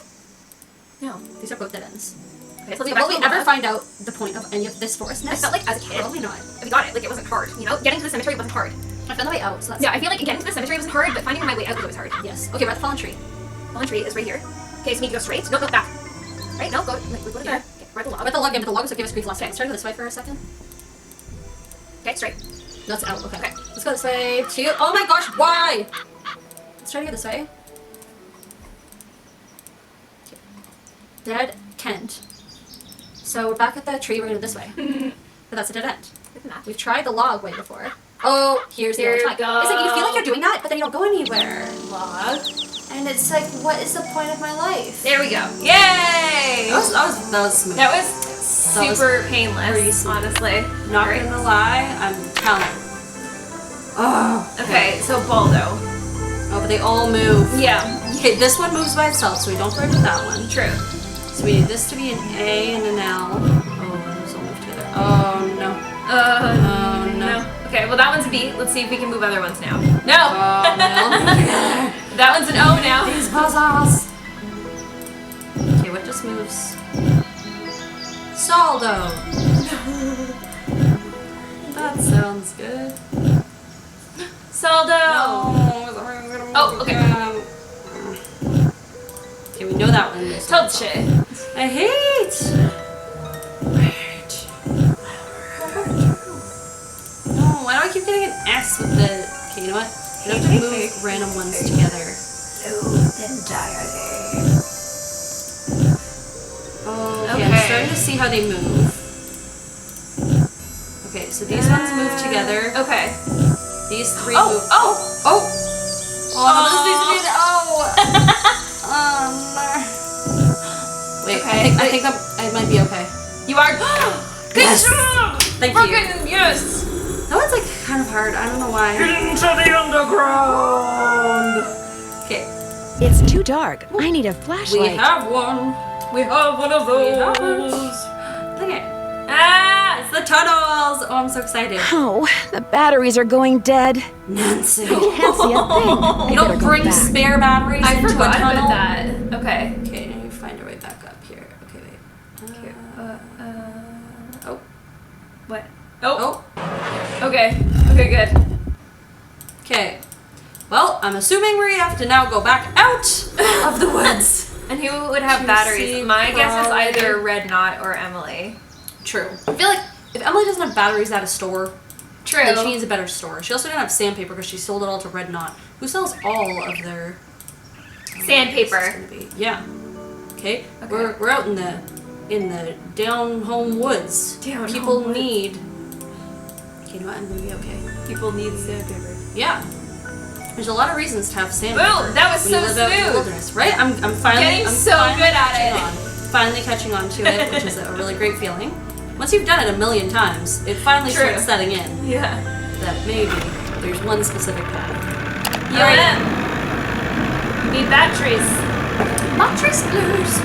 Speaker 1: No.
Speaker 2: These are both dead ends.
Speaker 1: Okay. So let's go back
Speaker 2: Will
Speaker 1: to
Speaker 2: we
Speaker 1: the
Speaker 2: ever
Speaker 1: log.
Speaker 2: find out the point of any of this forestness?
Speaker 1: I felt like as a kid,
Speaker 2: Probably not.
Speaker 1: we got it. Like it wasn't hard. You know, getting to the cemetery wasn't hard.
Speaker 2: I found the way out, so that's
Speaker 1: Yeah, I feel like getting to the cemetery wasn't hard, but finding my way out was always hard.
Speaker 2: yes. Okay, we're at the fallen tree.
Speaker 1: Fallen tree is right here. Okay, so we need to go straight. No, go back. Right? No, go to there. Okay, we're at the log.
Speaker 2: We're at the log, yeah, but the log was what gave us grief last time. Let's try to go this way for a second.
Speaker 1: Okay, straight.
Speaker 2: No, it's out. Okay.
Speaker 1: Okay.
Speaker 2: Let's go this way to. Oh my gosh, why? Let's try to go this way. Okay. Dead Kent. So we're back at the tree. We're gonna go this way. But that's a dead end. We've tried the log way before. Oh, here's the
Speaker 1: Here
Speaker 2: other
Speaker 1: we
Speaker 2: time.
Speaker 1: go.
Speaker 2: It's like you feel like you're doing that, but then you don't go anywhere.
Speaker 1: Log.
Speaker 2: And it's like, what is the point of my life?
Speaker 1: There we go. Yay!
Speaker 2: That was smooth.
Speaker 1: That was super painless, honestly.
Speaker 2: Not gonna lie, I'm counting. Oh.
Speaker 1: Okay, so Baldo.
Speaker 2: Oh, but they all move.
Speaker 1: Yeah.
Speaker 2: Okay, this one moves by itself, so we don't worry about that one.
Speaker 1: True.
Speaker 2: So we need this to be an A and an L. Oh, those all move together. Oh no. Oh no.
Speaker 1: Okay, well that one's a B. Let's see if we can move other ones now. No!
Speaker 2: Oh no.
Speaker 1: That one's an O now.
Speaker 2: These puzzles. Okay, what just moves? Saldo. That sounds good.
Speaker 1: Saldo! Oh, okay.
Speaker 2: Okay, we know that one.
Speaker 1: Told shit.
Speaker 2: I hate. No, why do I keep getting an S with the? Okay, you know what? We have to move random ones together. Oh, okay, I'm starting to see how they move. Okay, so these ones move together.
Speaker 1: Okay.
Speaker 2: These three move.
Speaker 1: Oh!
Speaker 2: Oh, no, this needs to be an O. No. Wait,
Speaker 1: Okay.
Speaker 2: I think I might be okay.
Speaker 1: You are. Good
Speaker 2: Yes.
Speaker 1: job!
Speaker 2: Thank
Speaker 1: We're
Speaker 2: you.
Speaker 1: good, yes!
Speaker 2: That one's like kind of hard. I don't know why.
Speaker 1: Into the underground!
Speaker 2: Okay,
Speaker 3: It's too dark. I need a
Speaker 2: we
Speaker 3: flashlight.
Speaker 2: have one.
Speaker 1: We have one of
Speaker 2: We have
Speaker 1: those!
Speaker 2: one. Look at it.
Speaker 1: Ah!
Speaker 2: It's the tunnels. Oh, I'm so excited.
Speaker 3: Oh, the batteries are going dead.
Speaker 2: Nancy.
Speaker 3: Can't see a thing.
Speaker 2: You
Speaker 3: better
Speaker 2: don't
Speaker 3: go
Speaker 2: bring
Speaker 3: back.
Speaker 2: spare batteries
Speaker 1: I
Speaker 2: into
Speaker 1: forgot
Speaker 2: a tunnel.
Speaker 1: about that. Okay.
Speaker 2: Okay, now you find our way back up here. Okay, wait. Oh.
Speaker 1: What? Oh.
Speaker 2: Oh.
Speaker 1: Okay. Okay, good.
Speaker 2: Okay. Well, I'm assuming we have to now go back out of the woods.
Speaker 1: And who would have
Speaker 2: To
Speaker 1: batteries?
Speaker 2: see
Speaker 1: My guess is
Speaker 2: probably-
Speaker 1: either Red Knot or Emily.
Speaker 2: True. I feel like if Emily doesn't have batteries at a store,
Speaker 1: True.
Speaker 2: then she needs a better store. She also didn't have sandpaper because she sold it all to Red Knot, who sells all of their
Speaker 1: Sandpaper.
Speaker 2: Yeah. Okay. We're out in the down home woods.
Speaker 1: Down
Speaker 2: People
Speaker 1: home woods.
Speaker 2: need. Okay, you know what? I'm gonna be okay.
Speaker 1: People need sandpaper.
Speaker 2: Yeah. There's a lot of reasons to have sandpaper.
Speaker 1: Boom! That was
Speaker 2: when
Speaker 1: so
Speaker 2: you live out in the
Speaker 1: smooth.
Speaker 2: wilderness, right? I'm finally
Speaker 1: Getting
Speaker 2: I'm
Speaker 1: so
Speaker 2: finally
Speaker 1: good at
Speaker 2: catching
Speaker 1: it.
Speaker 2: on. Finally catching on to it, which is a really great feeling. Once you've done it a million times, it finally
Speaker 1: True.
Speaker 2: starts setting in
Speaker 1: Yeah.
Speaker 2: that maybe there's one specific path.
Speaker 1: UM. Need batteries.
Speaker 2: Mattress blues.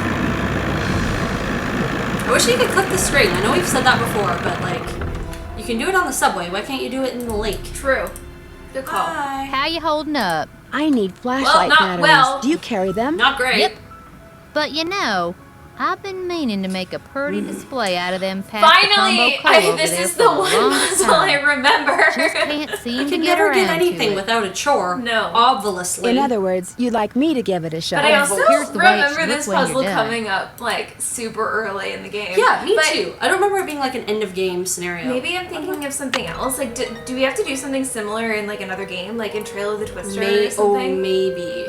Speaker 2: I wish you could click the screen. I know we've said that before, but like, you can do it on the subway. Why can't you do it in the lake?
Speaker 1: True. Good call.
Speaker 2: Hi.
Speaker 6: How you holding up?
Speaker 3: I need flashlight
Speaker 1: not
Speaker 3: batteries.
Speaker 1: well.
Speaker 3: Do you carry them?
Speaker 2: Not great.
Speaker 6: Yep. But you know, I've been meaning to make a pretty display out of them past
Speaker 1: Finally,
Speaker 6: the combo
Speaker 1: this
Speaker 6: there
Speaker 1: is
Speaker 6: for
Speaker 1: the
Speaker 6: a
Speaker 1: one
Speaker 6: long
Speaker 1: puzzle I
Speaker 6: time.
Speaker 1: remember.
Speaker 6: Just can't seem
Speaker 2: You
Speaker 6: to
Speaker 2: can
Speaker 6: get
Speaker 2: never
Speaker 6: around
Speaker 2: get anything
Speaker 6: to it.
Speaker 2: without a chore.
Speaker 1: No.
Speaker 2: Obviously.
Speaker 3: In other words, you'd like me to give it a shot.
Speaker 1: But I also
Speaker 6: here's the way it
Speaker 1: remember
Speaker 6: should
Speaker 1: this
Speaker 6: look when
Speaker 1: puzzle
Speaker 6: you're done.
Speaker 1: coming up like super early in the game.
Speaker 2: Yeah, me
Speaker 1: But
Speaker 2: too. I don't remember it being like an end of game scenario.
Speaker 1: Maybe I'm thinking of something else. Like, do we have to do something similar in like another game, like in Trail of the Twister or something?
Speaker 2: Maybe.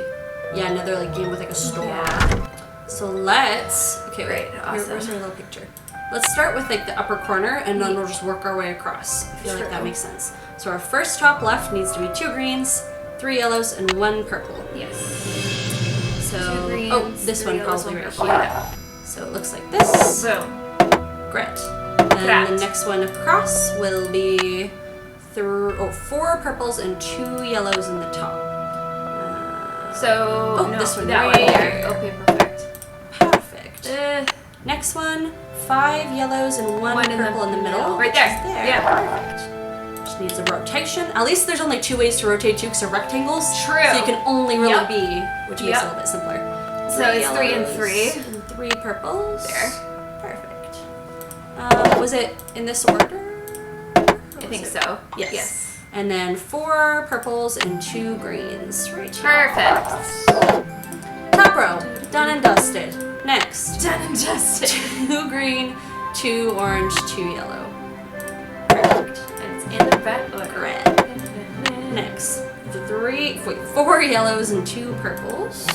Speaker 2: Yeah, another like game with like a store.
Speaker 1: Yeah.
Speaker 2: So let's. Okay,
Speaker 1: Great,
Speaker 2: wait.
Speaker 1: awesome.
Speaker 2: Here's our little picture. Let's start with like the upper corner, and then we'll just work our way across. I feel like that
Speaker 1: True.
Speaker 2: makes sense. So our first top left needs to be 2 greens, 3 yellows, and 1 purple.
Speaker 1: Yes.
Speaker 2: So,
Speaker 1: 2 greens,
Speaker 2: oh, this
Speaker 1: 3
Speaker 2: one
Speaker 1: yellows,
Speaker 2: probably
Speaker 1: 1
Speaker 2: right
Speaker 1: purple.
Speaker 2: here. So it looks like this.
Speaker 1: Boom.
Speaker 2: Great. Then
Speaker 1: That.
Speaker 2: the next one across will be 4 purples and 2 yellows in the top.
Speaker 1: So
Speaker 2: Oh,
Speaker 1: no,
Speaker 2: this one
Speaker 1: that
Speaker 2: right
Speaker 1: one here.
Speaker 2: here.
Speaker 1: Okay, perfect.
Speaker 2: Perfect. Next one, 5 yellows and 1
Speaker 1: One in the
Speaker 2: purple in the middle.
Speaker 1: Right
Speaker 2: which
Speaker 1: there.
Speaker 2: is there.
Speaker 1: Yeah.
Speaker 2: Perfect. Just needs a rotation. At least there's only 2 ways to rotate too, because they're rectangles.
Speaker 1: True.
Speaker 2: So you can only really
Speaker 1: Yep.
Speaker 2: be, which makes it a little bit simpler.
Speaker 1: So it's 3 and 3.
Speaker 2: And 3 purples.
Speaker 1: There.
Speaker 2: Perfect. Was it in this order?
Speaker 1: I think so.
Speaker 2: Yes.
Speaker 1: Yes.
Speaker 2: And then 4 purples and 2 greens. Right here.
Speaker 1: Perfect.
Speaker 2: Top row, done and dusted. Next,
Speaker 1: Done and dusted.
Speaker 2: 2 green, 2 orange, 2 yellow. Perfect.
Speaker 1: And it's in the red order.
Speaker 2: Red. Next, 4 yellows and 2 purples.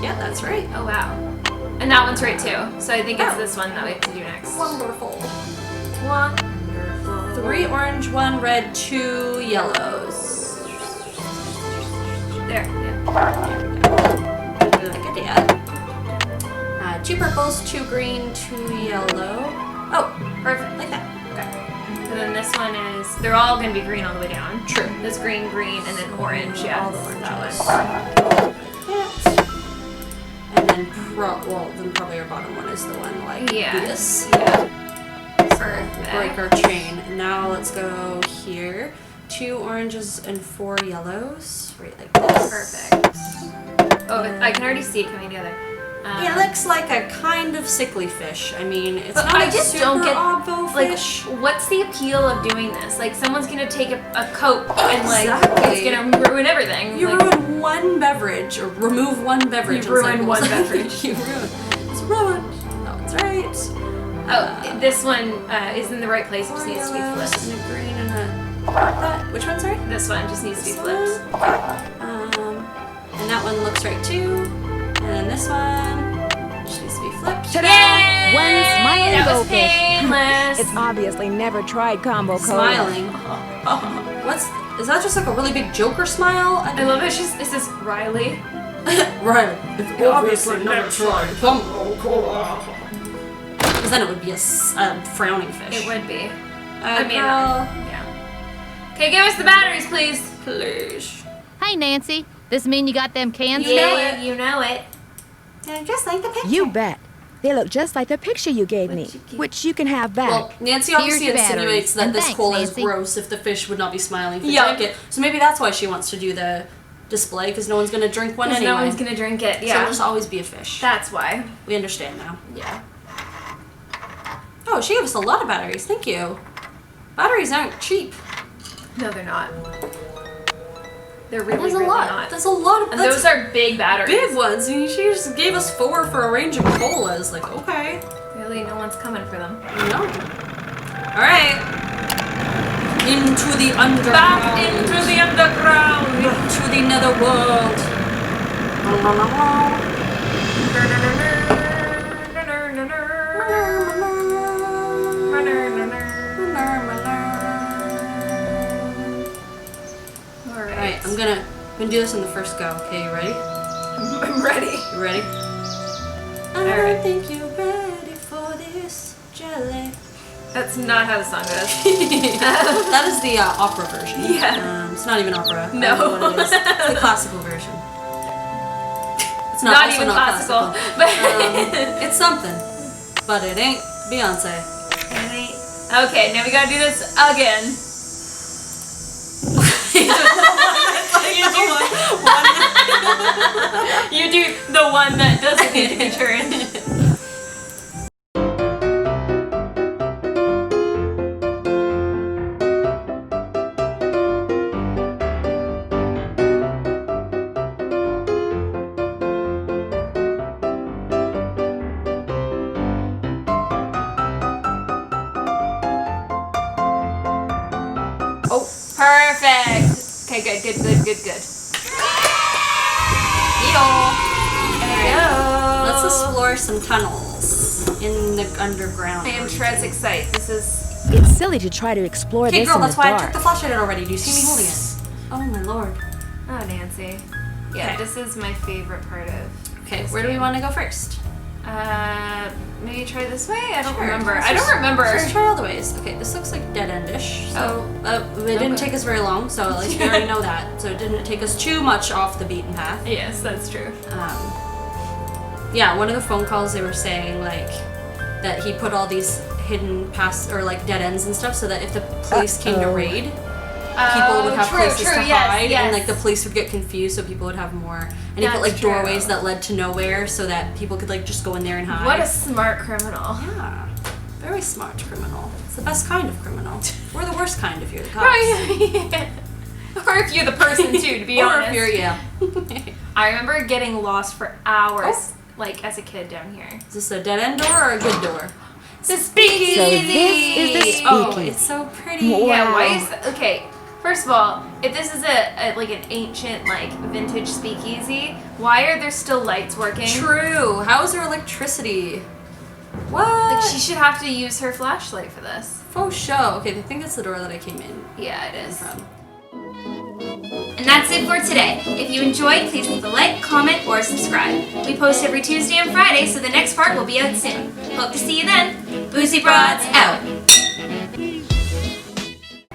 Speaker 2: Yeah, that's right.
Speaker 1: Oh wow. And that one's right too. So I think it's this one that we have to do next.
Speaker 2: Wonderful.
Speaker 1: Wonderful.
Speaker 2: 3 orange, 1 red, 2 yellows.
Speaker 1: There. Yeah.
Speaker 2: Like I did. 2 purples, 2 green, 2 yellow. Oh, perfect. Like that. Okay.
Speaker 1: And then this one is, they're all going to be green all the way down.
Speaker 2: True.
Speaker 1: This green, green, and then orange. Yeah.
Speaker 2: All the oranges.
Speaker 1: That one.
Speaker 2: And then, then probably our bottom one is the one like this.
Speaker 1: Yeah. Perfect.
Speaker 2: Break our chain. And now let's go here. 2 oranges and 4 yellows. Right like this.
Speaker 1: Perfect. Oh, I can already see it coming together.
Speaker 2: It looks like a kind of sickly fish. I mean, it's
Speaker 1: But
Speaker 2: not
Speaker 1: I
Speaker 2: a
Speaker 1: just
Speaker 2: super
Speaker 1: don't get,
Speaker 2: obvo
Speaker 1: like,
Speaker 2: fish.
Speaker 1: what's the appeal of doing this? Like, someone's gonna take a Coke and, like,
Speaker 2: Exactly.
Speaker 1: it's gonna ruin everything.
Speaker 2: You
Speaker 1: like,
Speaker 2: ruin one beverage, or remove one beverage.
Speaker 1: You ruin one beverage.
Speaker 2: You ruin. It's ruined. No, it's right.
Speaker 1: Oh, this one is in the right place. It just needs to be flipped.
Speaker 2: And a green and a... That, which one, sorry?
Speaker 1: This one just needs to be
Speaker 2: This
Speaker 1: flipped.
Speaker 2: one. And that one looks right too. And then this one just needs to be flipped.
Speaker 3: Ta-da! One smiling
Speaker 1: That was
Speaker 3: goldfish.
Speaker 1: painless.
Speaker 3: It's obviously never tried combo cola.
Speaker 2: Smiling. Is that just like a really big Joker smile?
Speaker 1: I love it. It says Riley.
Speaker 2: Right. It's obviously never tried combo cola. Because then it would be a frowning fish.
Speaker 1: It would be.
Speaker 2: I mean,
Speaker 1: yeah. Okay, give us the batteries, please.
Speaker 2: please.
Speaker 6: Hey, Nancy. This mean you got them cans?
Speaker 1: You know it. You know it.
Speaker 2: Just like the picture.
Speaker 3: You bet. They look just like the picture you gave me, which you can have back.
Speaker 2: Well, Nancy obviously
Speaker 6: Here's your
Speaker 2: insinuates
Speaker 6: batteries.
Speaker 2: that
Speaker 6: And
Speaker 2: this
Speaker 6: thanks,
Speaker 2: cola is
Speaker 6: Nancy.
Speaker 2: gross if the fish would not be smiling if they
Speaker 1: Yeah.
Speaker 2: drank it. So maybe that's why she wants to do the display, because no one's going to drink one anyway.
Speaker 1: No one's gonna drink it.
Speaker 2: So
Speaker 1: Yeah.
Speaker 2: it'll just always be a fish.
Speaker 1: That's why.
Speaker 2: We understand now.
Speaker 1: Yeah.
Speaker 2: Oh, she gave us a lot of batteries. Thank you. Batteries aren't cheap.
Speaker 1: No, they're not. They're really,
Speaker 2: There's a
Speaker 1: really
Speaker 2: lot.
Speaker 1: not.
Speaker 2: There's a lot of
Speaker 1: And those are big batteries.
Speaker 2: big ones. I mean, she just gave us 4 for a range of colas. Like, okay.
Speaker 1: Really, no one's coming for them.
Speaker 2: No. All right. Into the underground.
Speaker 1: Back into the underground.
Speaker 2: To the netherworld. Alright, I'm gonna do this in the first go. Okay, you ready?
Speaker 1: I'm ready.
Speaker 2: You ready? I don't think you're ready for this jelly.
Speaker 1: That's not how the song goes.
Speaker 2: That is the opera version.
Speaker 1: Yeah.
Speaker 2: It's not even opera.
Speaker 1: No.
Speaker 2: I don't know what it is. It's the classical version. It's
Speaker 1: Not
Speaker 2: also
Speaker 1: even classical. But
Speaker 2: It's something, but it ain't Beyonce.
Speaker 1: okay, now we gotta do this again. You do the one that doesn't need to be turned. Oh, perfect. Okay, good.
Speaker 2: Let's explore some tunnels in the underground.
Speaker 1: I am Trez excited. This is
Speaker 3: It's silly to try to explore
Speaker 2: Okay,
Speaker 3: this
Speaker 2: girl,
Speaker 3: in
Speaker 2: that's
Speaker 3: the
Speaker 2: why I
Speaker 3: dark.
Speaker 2: took the flashlight out already. Do you see me holding it? Oh my lord.
Speaker 1: oh Nancy. Yeah,
Speaker 2: Okay.
Speaker 1: this is my favorite part of.
Speaker 2: Okay,
Speaker 1: this
Speaker 2: where do we
Speaker 1: game.
Speaker 2: want to go first?
Speaker 1: Maybe try this way. I don't
Speaker 2: Sure,
Speaker 1: remember.
Speaker 2: let's
Speaker 1: I
Speaker 2: just-
Speaker 1: don't remember.
Speaker 2: Let's try all the ways. Okay, this looks like dead-endish. So it didn't
Speaker 1: Okay.
Speaker 2: take us very long. So at least we already know that. So it didn't take us too much off the beaten path.
Speaker 1: Yes, that's true.
Speaker 2: Yeah, one of the phone calls they were saying like that he put all these hidden pass or like dead ends and stuff so that if the police came to raid, people would have places to hide and like the police would get confused, so people would have more. And he put
Speaker 1: That's
Speaker 2: like
Speaker 1: true.
Speaker 2: doorways that led to nowhere so that people could like just go in there and hide.
Speaker 1: What a smart criminal.
Speaker 2: Yeah. Very smart criminal. It's the best kind of criminal. We're the worst kind if you're the cops.
Speaker 1: Right. Or if you're the person too, to be
Speaker 2: or
Speaker 1: honest.
Speaker 2: if you're, yeah.
Speaker 1: I remember getting lost for hours, like as a kid down here.
Speaker 2: Is this a dead end door or a good door?
Speaker 1: The speakeasy.
Speaker 3: So this is the
Speaker 2: Oh,
Speaker 3: speakeasy.
Speaker 2: it's so pretty.
Speaker 1: Yeah.
Speaker 3: Wow.
Speaker 1: Why is okay? First of all, if this is a like an ancient like vintage speakeasy, why are there still lights working?
Speaker 2: True. How is there electricity? What?
Speaker 1: Like she should have to use her flashlight for this.
Speaker 2: Faux show. Okay, I think that's the door that I came in
Speaker 1: Yeah, it is.
Speaker 2: from.
Speaker 1: And that's it for today. If you enjoyed, please leave a like, comment, or subscribe. We post every Tuesday and Friday, so the next part will be out soon. Hope to see you then. Boozy Broads out.